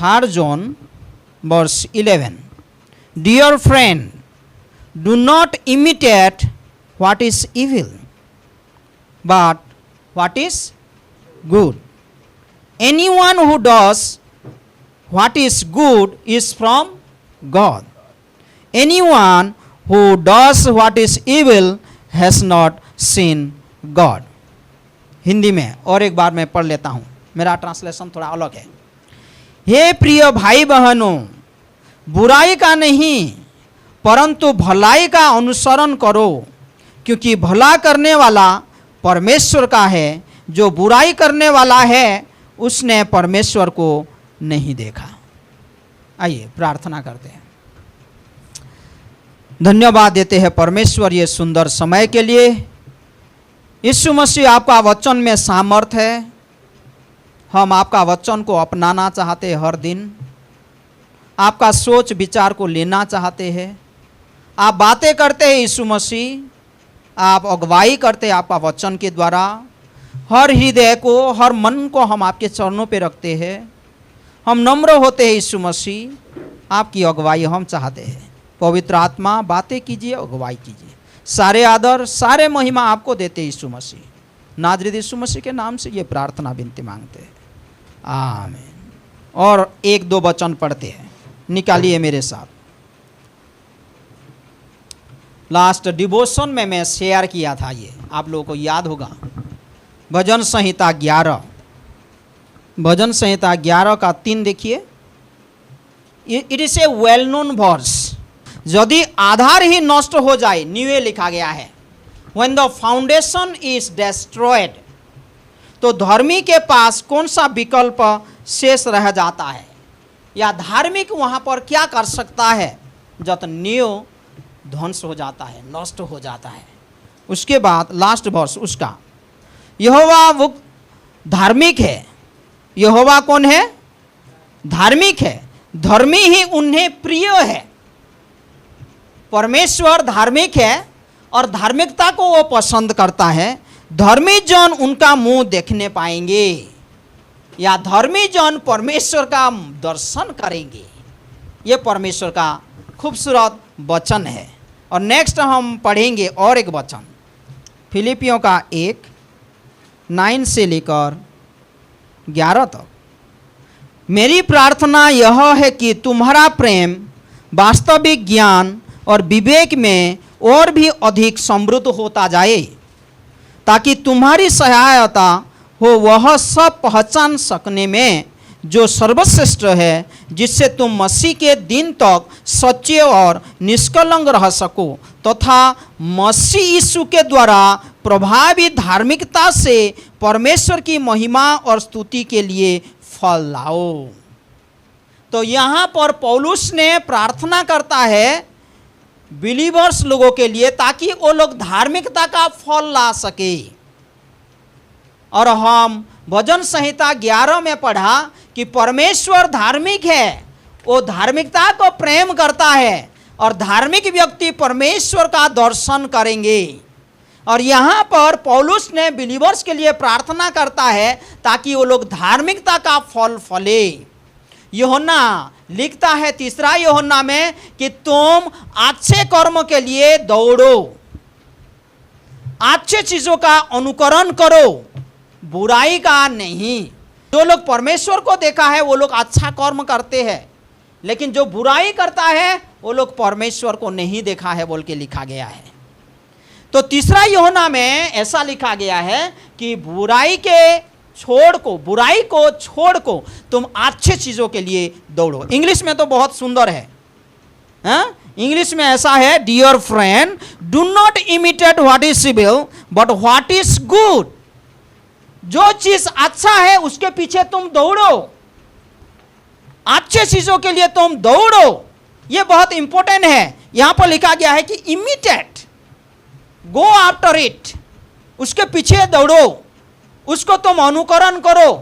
3 John verse 11. Dear friend, do not imitate what is evil, but what is good. Anyone who does what is good is from God. Anyone who does what is evil has not seen God. Hindi में और एक बार मैं पढ़ लेता हूँ, मेरा translation थोड़ा अलग है। हे प्रिय भाई बहनों, बुराई का नहीं परंतु भलाई का अनुसरण करो, क्योंकि भला करने वाला परमेश्वर का है। जो बुराई करने वाला है उसने परमेश्वर को नहीं देखा। आइए प्रार्थना करते हैं। धन्यवाद देते हैं परमेश्वर ये सुंदर समय के लिए। यीशु मसीह, आपका वचन में सामर्थ है। हम आपका वचन को अपनाना चाहते हैं, हर दिन आपका सोच विचार को लेना चाहते हैं। आप बातें करते हैं यीशु मसीह, आप अगुवाई करते हैं आपका वचन के द्वारा। हर हृदय को, हर मन को हम आपके चरणों पे रखते हैं। हम नम्र होते हैं यीशु मसीह, आपकी अगुवाई हम चाहते हैं। पवित्र आत्मा बातें कीजिए, अगुवाई कीजिए। सारे आदर सारे महिमा आपको देते हैं यीशु मसीह। नाज़रेत यीशु मसीह के नाम से ये प्रार्थना विनती मांगते हैं, आमीन। और 1-2 वचन पढ़ते हैं, निकालिए मेरे साथ। लास्ट डिवोशन में मैं शेयर किया था, ये आप लोगों को याद होगा। भजन संहिता 11, भजन संहिता 11 का 3 देखिए। It is a well known verse. यदि आधार ही नष्ट हो जाए, न्यू लिखा गया है, when the foundation is destroyed, तो धर्मी के पास कौन सा विकल्प शेष रह जाता है, या धार्मिक वहां पर क्या कर सकता है जब न्यू ध्वंस हो जाता है, नष्ट हो जाता है। उसके बाद लास्ट वर्स उसका, यहोवा वो धार्मिक है। यहोवा कौन है? धार्मिक है। धर्मी ही उन्हें प्रिय है। परमेश्वर धार्मिक है और धार्मिकता को वो पसंद करता है। धर्मी जन उनका मुंह देखने पाएंगे, या धर्मी जन परमेश्वर का दर्शन करेंगे। ये परमेश्वर का खूबसूरत वचन है। और नेक्स्ट हम पढ़ेंगे और एक वचन, फिलिपियों का 1:9 से लेकर 11 तक। मेरी प्रार्थना यह है कि तुम्हारा प्रेम वास्तविक ज्ञान और विवेक में और भी अधिक समृद्ध होता जाए, ताकि तुम्हारी सहायता हो वह सब पहचान सकने में जो सर्वश्रेष्ठ है, जिससे तुम मसीह के दिन तक सच्चे और निष्कलंक रह सको, तथा मसीह यीशु के द्वारा प्रभावी धार्मिकता से परमेश्वर की महिमा और स्तुति के लिए फल लाओ। तो यहाँ पर पौलुस ने प्रार्थना करता है बिलीवर्स लोगों के लिए, ताकि वो लोग धार्मिकता का फल ला सके। और हम भजन संहिता 11 में पढ़ा कि परमेश्वर धार्मिक है, वो धार्मिकता को प्रेम करता है, और धार्मिक व्यक्ति परमेश्वर का दर्शन करेंगे। और यहाँ पर पौलुस ने बिलीवर्स के लिए प्रार्थना करता है ताकि वो लोग धार्मिकता का फल फले। यूहन्ना लिखता है 3 यूहन्ना में कि तुम अच्छे कर्म के लिए दौड़ो, अच्छे चीजों का अनुकरण करो, बुराई का नहीं। जो लोग परमेश्वर को देखा है वो लोग अच्छा कर्म करते हैं, लेकिन जो बुराई करता है वो लोग परमेश्वर को नहीं देखा है बोल के लिखा गया है। तो 3 यूहन्ना में ऐसा लिखा गया है कि बुराई को छोड़ को तुम अच्छे चीजों के लिए दौड़ो। इंग्लिश में तो बहुत सुंदर है, इंग्लिश में ऐसा है, dear friend, do not imitate what is evil but what is good. जो चीज अच्छा है उसके पीछे तुम दौड़ो, अच्छे चीजों के लिए तुम दौड़ो। यह बहुत इंपॉर्टेंट है। यहां पर लिखा गया है कि इमिटेट, गो आफ्टर इट, उसके पीछे दौड़ो, उसको तुम अनुकरण करो।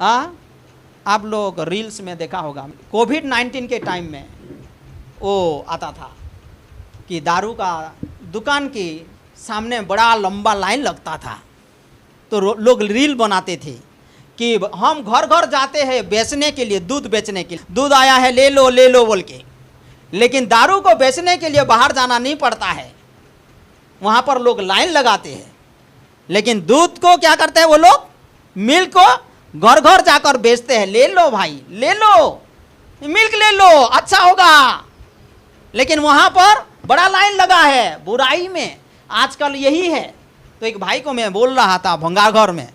आप लोग रील्स में देखा होगा, कोविड-19 के टाइम में वो आता था कि दारू का दुकान के सामने बड़ा लंबा लाइन लगता था, तो लोग रील बनाते थे कि हम घर घर जाते हैं बेचने के लिए, दूध बेचने के लिए, दूध आया है ले लो बोल के, लेकिन दारू को बेचने के लिए बाहर जाना नहीं पड़ता है, वहां पर लोग लाइन लगाते हैं। लेकिन दूध को क्या करते हैं वो लोग, मिल्क को घर घर जाकर बेचते हैं, ले लो भाई ले लो, मिल्क ले लो अच्छा होगा। लेकिन वहां पर बड़ा लाइन लगा है बुराई में, आजकल यही है। तो एक भाई को मैं बोल रहा था भंगाघर में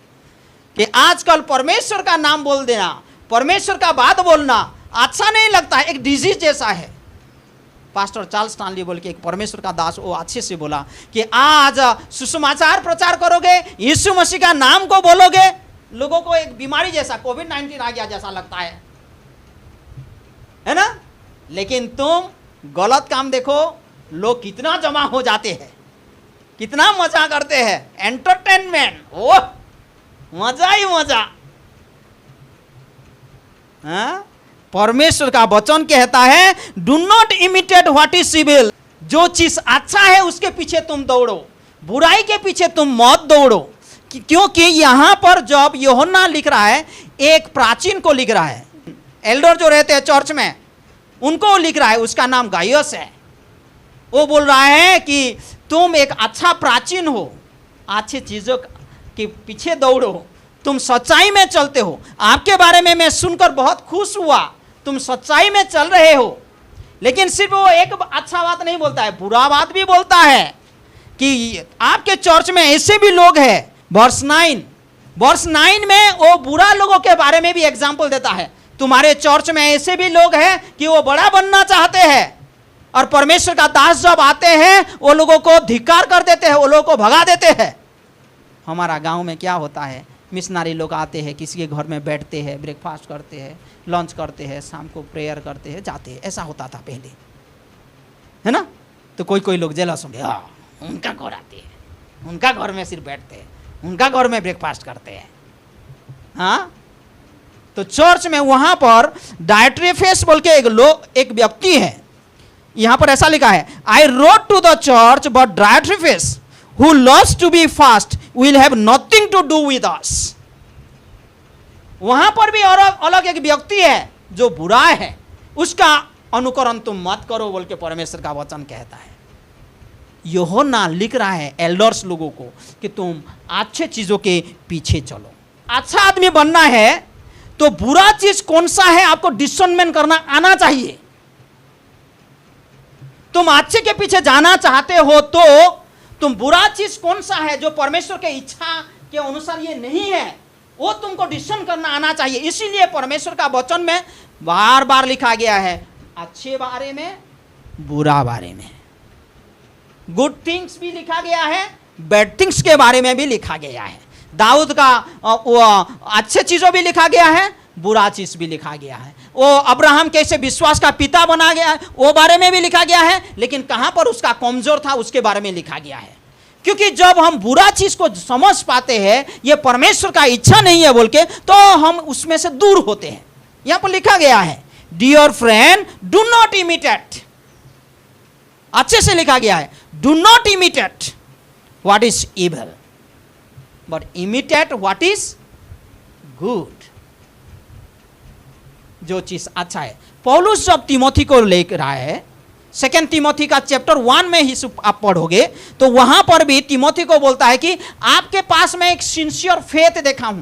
कि आजकल परमेश्वर का नाम बोल देना, परमेश्वर का बात बोलना अच्छा नहीं लगता है, एक डिजीज जैसा है। पास्टर चार्ल्स स्टानली बोल के एक परमेश्वर का दास, वो अच्छे से बोला कि आज सुसमाचार प्रचार करोगे, यीशु मसीह का नाम को बोलोगे, लोगों को एक बीमारी जैसा कोविड-19 आ गया जैसा लगता है ना। लेकिन तुम गलत काम देखो, लोग कितना जमा हो जाते हैं, कितना मजा करते हैं, एंटरटेनमेंट, ओह मजा ही मजा। हाँ? परमेश्वर का वचन कहता है do not imitate what is evil, जो चीज अच्छा है उसके पीछे तुम दौड़ो, बुराई के पीछे तुम मत दौड़ो। क्योंकि यहां पर जब यूहन्ना लिख रहा है, एक प्राचीन को लिख रहा है, एल्डर जो रहते हैं चर्च में उनको लिख रहा है, उसका नाम गायस है। वो बोल रहा है कि तुम एक अच्छा प्राचीन हो, अच्छी चीजों के पीछे दौड़ो, तुम सच्चाई में चलते हो। आपके बारे में मैं सुनकर बहुत खुश हुआ, तुम सच्चाई में चल रहे हो। लेकिन सिर्फ वो एक अच्छा बात नहीं बोलता है, बुरा बात भी बोलता है कि आपके चर्च में ऐसे भी लोग हैं। वर्स 9 में वो बुरा लोगों के बारे में भी एग्जाम्पल देता है, तुम्हारे चर्च में ऐसे भी लोग हैं कि वो बड़ा बनना चाहते हैं, और परमेश्वर का दास जब आते हैं वो लोगों को धिक्कार कर देते हैं, वो लोगों को भगा देते हैं। हमारा गांव में क्या होता है, मिशनरी लोग आते हैं, किसी के घर में बैठते हैं, ब्रेकफास्ट करते हैं, लंच करते हैं, शाम को प्रेयर करते हैं, जाते हैं। ऐसा होता था पहले, है ना। तो कोई लोग जेलस होंगे, उनका घर आते हैं, उनका घर में सिर्फ बैठते हैं, उनका घर में ब्रेकफास्ट करते हैं। हाँ, तो चर्च में वहां पर डायट्रीफेस बोल के एक व्यक्ति है, यहां पर ऐसा लिखा है, I rode to the church but डायट्रीफेस who loves to be fast will have nothing to do with us। वहां पर भी अलग एक व्यक्ति है जो बुरा है, उसका अनुकरण तुम मत करो बोल के परमेश्वर का वचन कहता है। यूहन्ना लिख रहा है एल्डर्स लोगों को कि तुम अच्छे चीजों के पीछे चलो। अच्छा आदमी बनना है तो बुरा चीज कौन सा है आपको डिसर्नमेंट करना आना चाहिए। तुम अच्छे के पीछे जाना चाहते हो तो तुम बुरा चीज कौन सा है जो परमेश्वर के इच्छा के अनुसार ये नहीं है, वो तुमको डिसीजन करना आना चाहिए। इसीलिए परमेश्वर का वचन में बार बार लिखा गया है, अच्छे बारे में, बुरा बारे में, गुड थिंग्स भी लिखा गया है, बैड थिंग्स के बारे में भी लिखा गया है। दाऊद का अच्छे चीजों भी लिखा गया है, बुरा चीज भी लिखा गया है। वो अब्राहम कैसे विश्वास का पिता बना गया है, वो बारे में भी लिखा गया है, लेकिन कहां पर उसका कमजोर था उसके बारे में लिखा गया है। क्योंकि जब हम बुरा चीज को समझ पाते हैं ये परमेश्वर का इच्छा नहीं है बोल के, तो हम उसमें से दूर होते हैं। यहां पर लिखा गया है, dear friend do not imitate, अच्छे से लिखा गया है, do not imitate what is evil but imitate what is good. जो चीज अच्छा है। पौलुस जब तिमोथी को लेकर रहा है, 2 तिमोथी का चैप्टर 1 में ही आप पढ़ोगे तो वहां पर भी तिमोथी को बोलता है कि आपके पास मैं एक सिंसियर फेथ देखा हूं,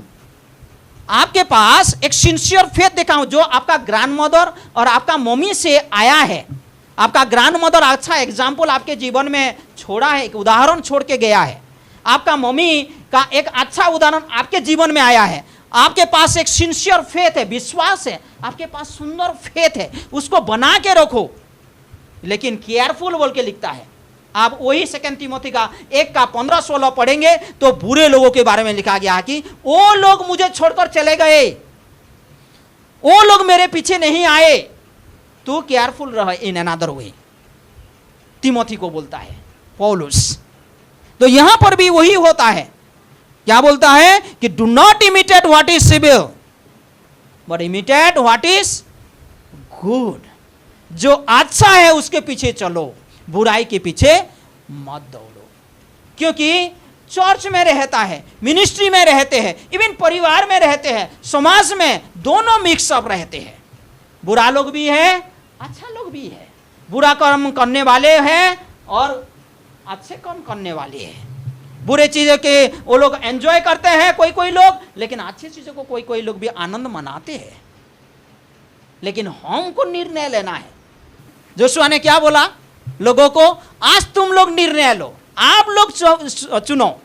आपके पास एक सिंसियर फेथ देखा हूं जो आपका ग्रैंड मदर और आपका मम्मी से आया है। आपका ग्रैंड मदर अच्छा एग्जाम्पल आपके जीवन में छोड़ा है, एक उदाहरण छोड़ के गया है। आपका मम्मी का एक अच्छा उदाहरण आपके जीवन में आया है। आपके पास एक सिंसियर फेथ है, विश्वास है, आपके पास सुंदर फेथ है, उसको बना के रखो। लेकिन केयरफुल बोल के लिखता है। आप वही 2 तिमोथी का 1 का 15-16 पढ़ेंगे तो बुरे लोगों के बारे में लिखा गया है कि वो लोग मुझे छोड़कर चले गए, वो लोग मेरे पीछे नहीं आए, तो केयरफुल रह इन अनदर वे, तिमोथी को बोलता है पौलुस। तो यहां पर भी वही होता है, क्या बोलता है कि do not imitate what is evil but imitate what is good. जो अच्छा है उसके पीछे चलो, बुराई के पीछे मत दौड़ो। क्योंकि चर्च में रहता है, मिनिस्ट्री में रहते हैं, इवन परिवार में रहते हैं, समाज में, दोनों मिक्सअप रहते हैं। बुरा लोग भी है, अच्छा लोग भी है, बुरा कर्म करने वाले हैं और अच्छे कर्म करने वाले हैं। बुरे चीज़ों के वो लोग एंजॉय करते हैं कोई कोई लोग, लेकिन अच्छी चीज़ों को कोई कोई लोग भी आनंद मनाते हैं। लेकिन हमको निर्णय लेना है। जोशुआ ने क्या बोला लोगों को? आज तुम लोग निर्णय लो, आप लोग चुनो,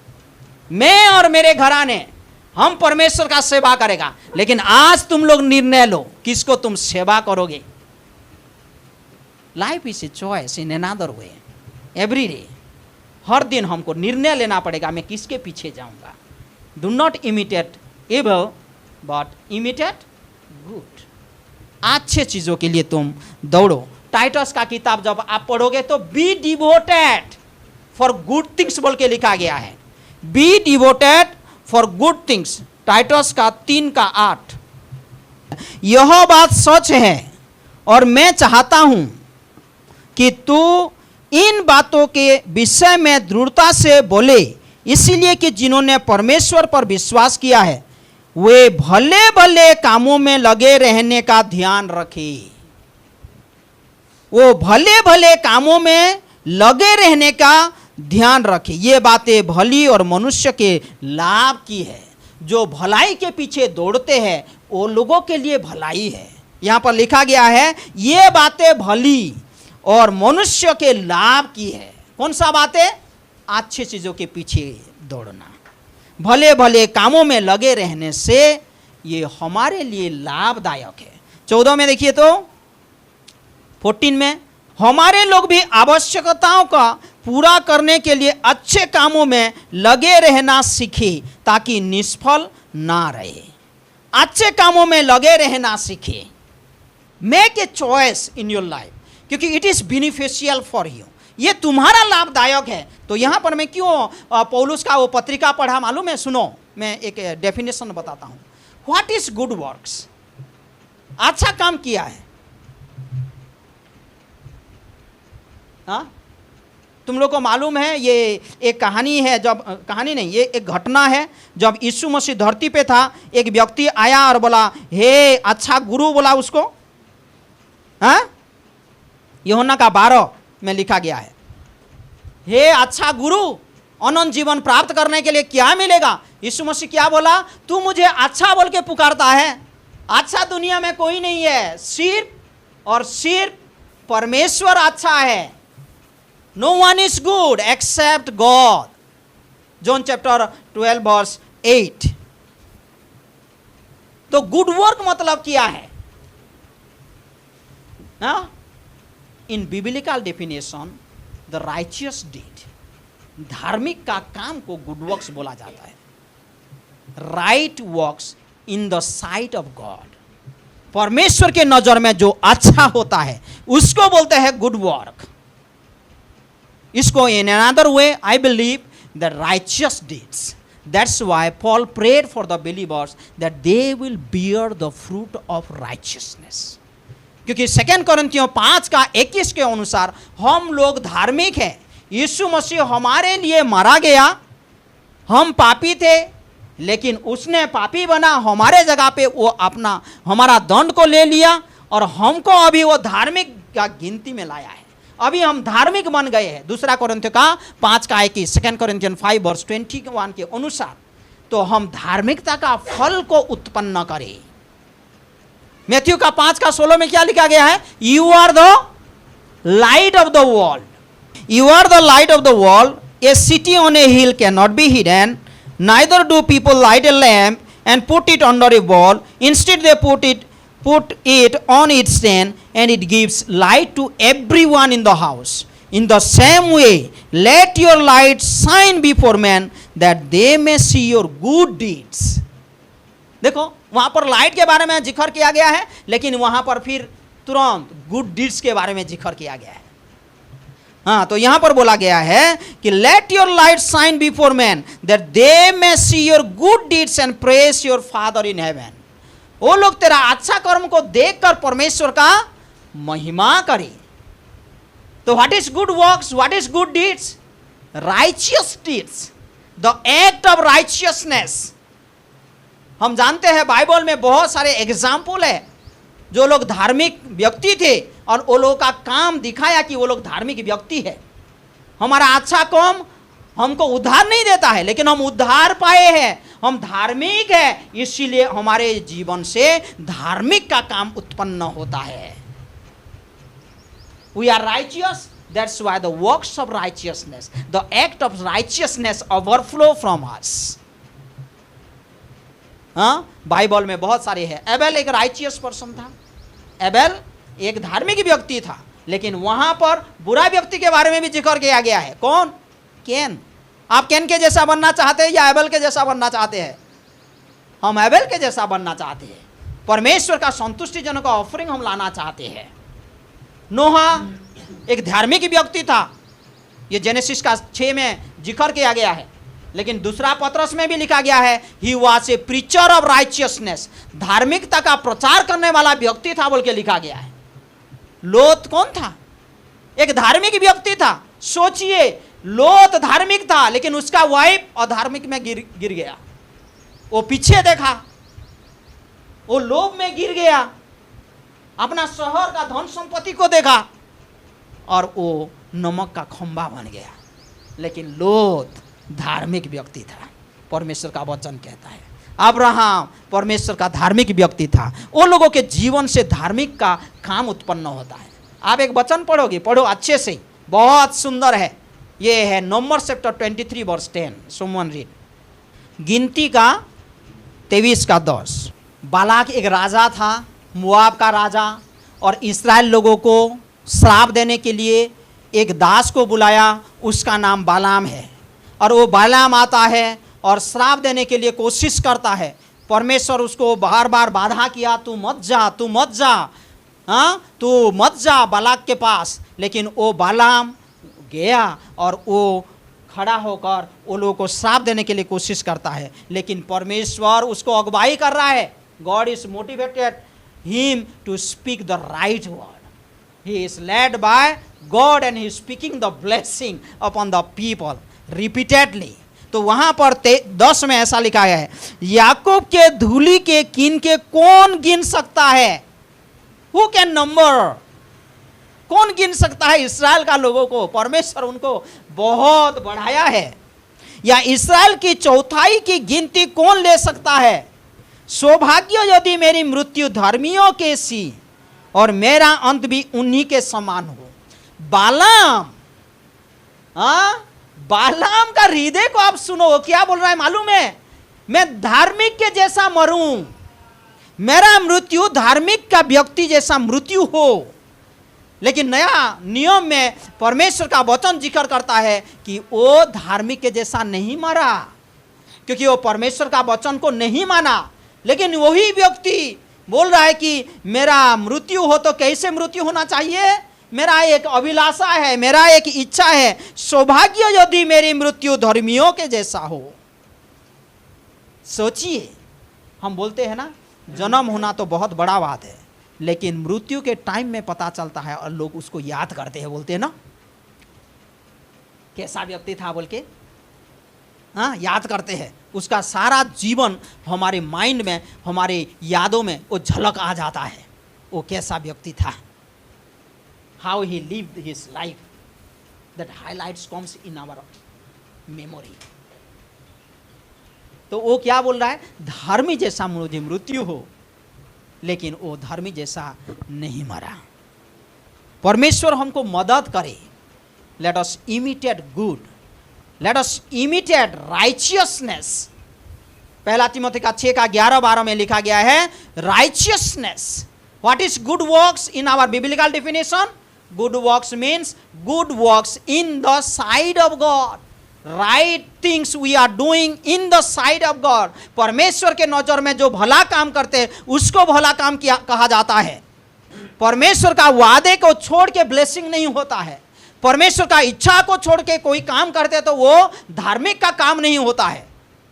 मैं और मेरे घराने हम परमेश्वर का सेवा करेगा। लेकिन आज तुम लोग निर्णय लो किसको तुम सेवा करोगे। Life is a choice in another way every day. हर दिन हमको निर्णय लेना पड़ेगा, मैं किसके पीछे जाऊंगा। Do not imitate evil but imitate good. अच्छे चीज़ों के लिए तुम दौड़ो। टाइटस का किताब जब आप पढ़ोगे तो be devoted for good things बोल के लिखा गया है। Be devoted for good things, Titus का 3:8। यह बात सच है और मैं चाहता हूं कि तू इन बातों के विषय में दृढ़ता से बोले, इसलिए कि जिन्होंने परमेश्वर पर विश्वास किया है वे भले भले कामों में लगे रहने का ध्यान रखे। वो भले भले कामों में लगे रहने का ध्यान रखे। ये बातें भली और मनुष्य के लाभ की है। जो भलाई के पीछे दौड़ते हैं वो लोगों के लिए भलाई है। यहाँ पर लिखा गया है ये बातें भली और मनुष्य के लाभ की है। कौन सा बातें? अच्छी चीज़ों के पीछे दौड़ना, भले भले कामों में लगे रहने से ये हमारे लिए लाभदायक है। 14 में देखिए तो 14 में, हमारे लोग भी आवश्यकताओं का पूरा करने के लिए अच्छे कामों में लगे रहना सीखे ताकि निष्फल ना रहे। अच्छे कामों में लगे रहना सीखे। Make a choice in your life, क्योंकि it is beneficial for you. ये तुम्हारा लाभदायक है। तो यहाँ पर मैं क्यों पौलुस का वो पत्रिका पढ़ा मालूम है? सुनो, मैं एक डेफिनेशन बताता हूँ। What is good works? अच्छा काम किया है। हाँ, तुम लोग को मालूम है ये एक कहानी है, जब कहानी नहीं, ये एक घटना है। जब यीशु मसीह धरती पे था, एक व्यक्ति आया और बोला हे अच्छा गुरु, बोला उसको। हाँ, यूहन्ना का 12 में लिखा गया है, हे अच्छा गुरु, अनंत जीवन प्राप्त करने के लिए क्या मिलेगा? यीशु मसीह क्या बोला? तू मुझे अच्छा बोल के पुकारता है। अच्छा दुनिया में कोई नहीं है, सिर्फ और सिर्फ परमेश्वर अच्छा है। No one is good except God. John chapter 12 verse 8। तो गुड वर्क मतलब क्या है? In biblical definition the righteous deed, धार्मिक का काम को गुड वर्क्स बोला जाता है। Right works in the sight of God, परमेश्वर के नजर में जो अच्छा होता है उसको बोलते हैं गुड वर्क। इसको in another way I believe the righteous deeds. That's why Paul prayed for the believers that they will bear the fruit of righteousness. क्योंकि 2 कोरिन्थियों 5:21 के अनुसार हम लोग धार्मिक हैं। यीशु मसीह हमारे लिए मारा गया, हम पापी थे, लेकिन उसने पापी बना हमारे जगह पे, वो अपना हमारा दंड को ले लिया और हमको अभी वो धार्मिक का गिनती में लाया है। अभी हम धार्मिक बन गए हैं। 2 कोरिन्थियों 5:21, 2 कोरिन्थियन 5 वर्स 21 के अनुसार। तो हम धार्मिकता का फल को उत्पन्न करें। मैथ्यू का 5:16 में क्या लिखा गया है? You are the light of the world. You are the light of the world. A city on a hill can not be hidden, neither do people light a lamp and put it under a bowl, instead they put it on its stand, and it gives light to everyone in the house. In the same way, let your light shine before men, that they may see your good deeds. देखो वहां पर light के बारे में जिक्र किया गया है, लेकिन वहां पर फिर तुरंत गुड डीड्स के बारे में जिक्र किया गया है। हाँ, तो यहां पर बोला गया है कि let your light shine before men, that they may see your good deeds and praise your Father in heaven. वो लोग तेरा अच्छा कर्म को देखकर परमेश्वर का महिमा करें। तो what is good works, what is good deeds? Righteous deeds. The act of righteousness. हम जानते हैं बाइबल में बहुत सारे एग्जाम्पल है, जो लोग धार्मिक व्यक्ति थे और वो लोगों का काम दिखाया कि वो लोग धार्मिक व्यक्ति है। हमारा अच्छा काम हमको उद्धार नहीं देता है, लेकिन हम उद्धार पाए हैं, हम धार्मिक है, इसीलिए हमारे जीवन से धार्मिक का काम उत्पन्न होता है। We are righteous, that's why the works of righteousness, the act of righteousness overflow from us. हाँ, बाइबल में बहुत सारे हैं। एबेल एक राइचियस पर्सन था, एबेल एक धार्मिक व्यक्ति था, लेकिन वहां पर बुरा व्यक्ति के बारे में भी जिक्र किया गया है। कौन? कैन। आप कैन के जैसा बनना चाहते हैं या एबेल के जैसा बनना चाहते हैं? हम एबेल के जैसा बनना चाहते हैं। परमेश्वर का संतुष्टिजनक ऑफरिंग हम लाना चाहते हैं। नोहा एक धार्मिक व्यक्ति था, ये जेनेसिस का 6 में जिक्र किया गया है, लेकिन दूसरा पत्रस में भी लिखा गया है he was a preacher of righteousness, धार्मिकता का प्रचार करने वाला व्यक्ति था बोल के लिखा गया है। लोत कौन था? एक धार्मिक व्यक्ति था। सोचिए, लोत धार्मिक था, लेकिन उसका वाइफ अधार्मिक में गिर गया। वो पीछे देखा, वो लोभ में गिर गया, अपना शहर का धन संपत्ति को देखा और वो नमक का खंबा बन गया। लेकिन लोत धार्मिक व्यक्ति था, परमेश्वर का वचन कहता है। अब्राहम परमेश्वर का धार्मिक व्यक्ति था। वो लोगों के जीवन से धार्मिक का काम उत्पन्न होता है। आप एक वचन पढ़ोगे, पढ़ो अच्छे से, बहुत सुंदर है। ये है number chapter 23 verse 10। Someone read. गिनती का 23 का 10। बालाक एक राजा था, मोआब का राजा, और इस्राएल लोगों को श्राप देने के लिए एक दास को बुलाया, उसका नाम बालाम है। और वो बालाम आता है और श्राप देने के लिए कोशिश करता है। परमेश्वर उसको बार बार बाधा किया, तू मत जा, तू मत जा, हाँ तू मत जा बालाक के पास। लेकिन वो बालाम गया और वो खड़ा होकर वो लोगों को श्राप देने के लिए कोशिश करता है, लेकिन परमेश्वर उसको अगुवाई कर रहा है। God is motivated him to speak the right word. He is led by God and he is speaking the blessing upon the people repeatedly. तो वहां पर 10 में ऐसा लिखा गया है, याकूब के धूली के कीन के कौन गिन सकता है? Who can number? कौन गिन सकता है इस्राएल का लोगों को? परमेश्वर उनको बहुत बढ़ाया है। या इस्राएल की चौथाई की गिनती कौन ले सकता है? सौभाग्य यदि मेरी मृत्यु धर्मियों के सी और मेरा अंत भी उन्हीं के समान हो। बालाम, हाँ, बालाम का हृदय को आप सुनो, क्या बोल रहा है मालूम है? मैं धार्मिक के जैसा मरूं, मेरा मृत्यु धार्मिक का व्यक्ति जैसा मृत्यु हो। लेकिन नया नियम में परमेश्वर का वचन जिक्र करता है कि वो धार्मिक के जैसा नहीं मरा, क्योंकि वो परमेश्वर का वचन को नहीं माना। लेकिन वही व्यक्ति बोल रहा है कि मेरा मृत्यु हो तो कैसे मृत्यु होना चाहिए? मेरा एक अभिलाषा है, मेरा एक इच्छा है, सौभाग्य यदि मेरी मृत्यु धर्मियों के जैसा हो। सोचिए, हम बोलते हैं ना जन्म होना तो बहुत बड़ा बात है, लेकिन मृत्यु के टाइम में पता चलता है और लोग उसको याद करते हैं। बोलते हैं ना कैसा व्यक्ति था बोल के, हाँ याद करते हैं। उसका सारा जीवन हमारे माइंड में, हमारे यादों में वो झलक आ जाता है, वो कैसा व्यक्ति था। How he lived his life, that highlights comes in our memory. तो वो क्या बोल रहा है? धर्मी जैसा मुझे मृत्यु हो, लेकिन वो धर्मी जैसा नहीं मरा। परमेश्वर हमको मदद करे। Let us imitate good, let us imitate righteousness। पहला तिमोथी का 6 का 11-12 में लिखा गया है righteousness। What is good works in our biblical definition? Good works means good works in the sight of God. Right things we are doing in the sight of God. परमेश्वर के नजर में जो भला काम करते हैं उसको भला काम किया कहा जाता है। परमेश्वर का वादे को छोड़ के ब्लेसिंग नहीं होता है। परमेश्वर का इच्छा को छोड़ के कोई काम करते तो वो धार्मिक का काम नहीं होता है।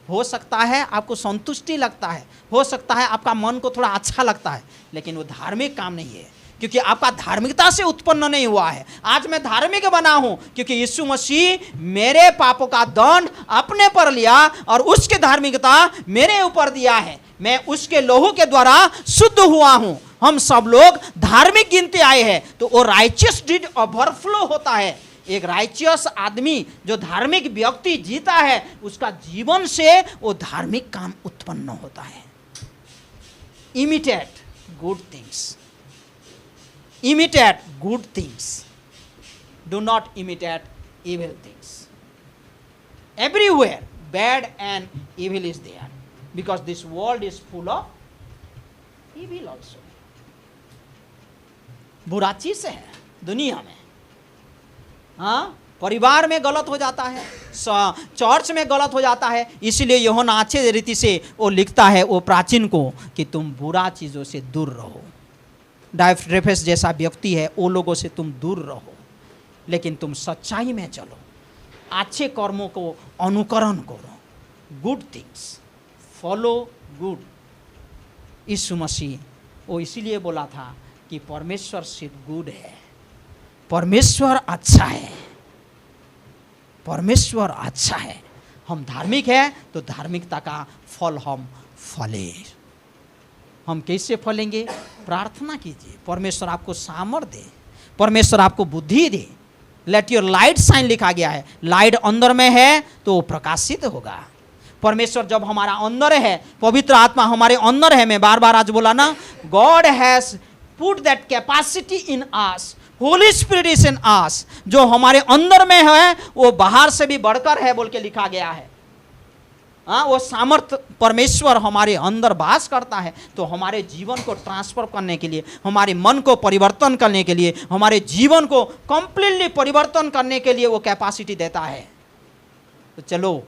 हो सकता है आपको संतुष्टि लगता है, हो सकता है आपका मन को थोड़ा अच्छा लगता है, लेकिन वो धार्मिक काम नहीं है। क्योंकि आपका धार्मिकता से उत्पन्न नहीं हुआ है। आज मैं धार्मिक बना हूं क्योंकि यीशु मसीह मेरे पापों का दंड अपने पर लिया और उसकी धार्मिकता मेरे ऊपर दिया है। मैं उसके लहू के द्वारा शुद्ध हुआ हूं। हम सब लोग धार्मिक गिनते आए हैं, तो वो राइचियस डीड ओवरफ्लो होता है। एक राइचियस आदमी जो धार्मिक व्यक्ति जीता है, उसका जीवन से वो धार्मिक काम उत्पन्न होता है। Imitate good things, imitate good things, do not imitate evil things. Everywhere bad and evil is there, because this world is full of evil also. बुरा चीज है दुनिया में। हाँ, परिवार में गलत हो जाता है, चर्च में गलत हो जाता है। इसीलिए यूहन्ना अच्छे रीति से वो लिखता है वो प्राचीन को कि तुम बुरा चीज़ों से दूर रहो। डायोट्रेफेस जैसा व्यक्ति है, वो लोगों से तुम दूर रहो, लेकिन तुम सच्चाई में चलो, अच्छे कर्मों को अनुकरण करो, गुड थिंग्स, फॉलो गुड। यीशु मसीह वो इसीलिए बोला था कि परमेश्वर सिर्फ गुड है, परमेश्वर अच्छा है, परमेश्वर अच्छा है। हम धार्मिक है तो धार्मिकता का फल हम फले। हम कैसे फलेंगे? प्रार्थना कीजिए, परमेश्वर आपको सामर्थ दे, परमेश्वर आपको बुद्धि दे। लेट योर लाइट शाइन लिखा गया है, लाइट अंदर में है तो वो प्रकाशित होगा। परमेश्वर जब हमारा अंदर है, पवित्र आत्मा हमारे अंदर है, मैं बार बार आज बोला ना, God has put that capacity in us, holy spirit is in us. जो हमारे अंदर में है वो बाहर से भी बढ़कर है बोल के लिखा गया है। हाँ, वो सामर्थ्य परमेश्वर हमारे अंदर वास करता है, तो हमारे जीवन को ट्रांसफर करने के लिए, हमारे मन को परिवर्तन करने के लिए, हमारे जीवन को कंप्लीटली परिवर्तन करने के लिए वो कैपेसिटी देता है। तो चलो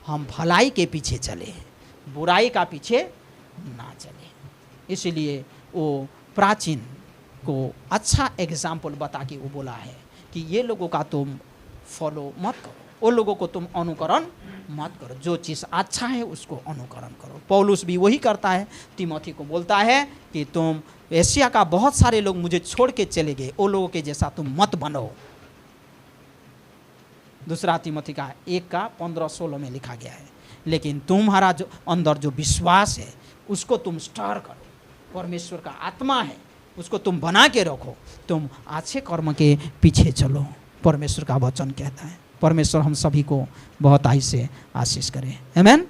हम भलाई के पीछे चले, बुराई का पीछे ना चले। इसलिए वो प्राचीन को अच्छा एग्जाम्पल बता के वो बोला है कि ये लोगों का तुम फॉलो मत करो, वो लोगों को तुम अनुकरण मत करो, जो चीज़ अच्छा है उसको अनुकरण करो। पौलुस भी वही करता है, तिमोथी को बोलता है कि तुम एशिया का बहुत सारे लोग मुझे छोड़ के चले गए, वो लोगों के जैसा तुम मत बनो। दूसरा तिमोथी का 1:15-16 में लिखा गया है, लेकिन तुम्हारा जो अंदर जो विश्वास है उसको तुम स्टर करो, परमेश्वर का आत्मा है उसको तुम बना के रखो, तुम अच्छे कर्म के पीछे चलो, परमेश्वर का वचन कहता है। परमेश्वर हम सभी को बहुत आय से आशीष करे। आमीन।